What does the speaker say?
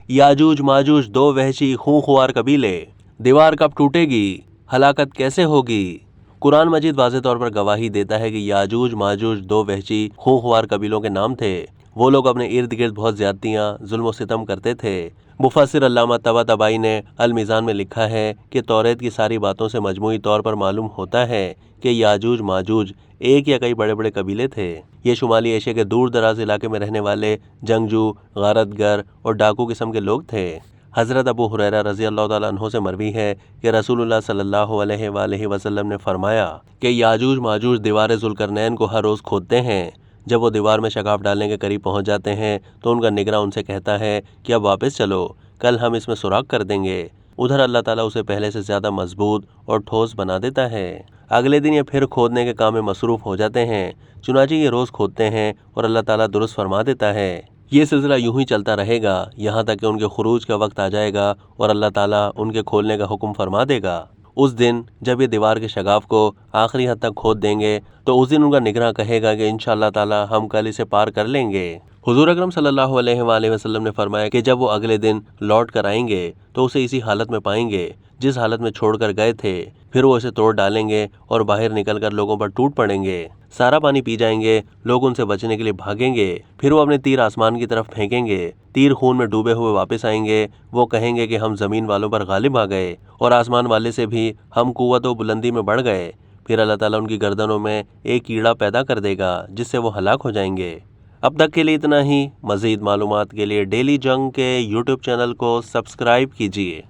याजूज माजूज दो वहशी खूंखार कबीले, दीवार कब टूटेगी, हलाकत कैसे होगी। कुरान मजीद वाज़े तौर पर गवाही देता है कि याजूज माजूज दो वहशी खूंखार कबीलों के नाम थे। वो लोग अपने इर्द गिर्द बहुत ज्यादतियाँ जुल्म सितम करते थे। मुफस्सिर अल्लामा तबातबाई ने अल मीज़ान में लिखा है कि तौरेत की सारी बातों से मजमूई तौर पर मालूम होता है कि याजूज माजूज एक या कई बड़े बड़े कबीले थे। ये शुमाली एशिया के दूर दराज इलाके में रहने वाले जंगजू, गारतगर और डाकू किस्म के लोग थे। हज़रत अबू हुरैरा रज़ी अल्लाह ताला अन्हु से मरवी है कि रसूलुल्लाह सल्लल्लाहु अलैहि वसल्लम ने फरमाया कि याजूज माजूज दीवार ज़ुल्करनैन को हर रोज़ खोदते हैं। जब वो दीवार में शगाफ डालने के करीब पहुंच जाते हैं तो उनका निगरां उनसे कहता है कि अब वापस चलो, कल हम इसमें सुराख कर देंगे। उधर अल्लाह ताला उसे पहले से ज़्यादा मजबूत और ठोस बना देता है। अगले दिन ये फिर खोदने के काम में मसरूफ़ हो जाते हैं। चुनांचे ये रोज़ खोदते हैं और अल्लाह ताला दुरुस्त फरमा देता है। ये सिलसिला यूं ही चलता रहेगा यहाँ तक कि उनके खुरूज का वक्त आ जाएगा और अल्लाह ताला उनके खोलने का हुक्म फरमा देगा। उस दिन जब ये दीवार के शगाफ को आखिरी हद तक खोद देंगे तो उस दिन उनका निगरां कहेगा कि इंशाअल्लाह ताला हम कल इसे पार कर लेंगे। हुजूर अकरम सल्लल्लाहु अलैहि वसल्लम ने फरमाया कि जब वो अगले दिन लौट कर आएंगे तो उसे इसी हालत में पाएंगे जिस हालत में छोड़कर गए थे। फिर वो इसे तोड़ डालेंगे और बाहर निकलकर लोगों पर टूट पड़ेंगे। सारा पानी पी जाएंगे, लोग उनसे बचने के लिए भागेंगे। फिर वो अपने तीर आसमान की तरफ फेंकेंगे, तीर खून में डूबे हुए वापस आएंगे। वो कहेंगे कि हम ज़मीन वालों पर गालिब आ गए और आसमान वाले से भी हम कुव्वत व बुलंदी में बढ़ गए। फिर अल्लाह ताला उनकी गर्दनों में एक कीड़ा पैदा कर देगा जिससे वो हलाक हो जाएंगे। अब तक के लिए इतना ही। मज़ीद मालूमात के लिए डेली जंग के यूट्यूब चैनल को सब्सक्राइब कीजिए।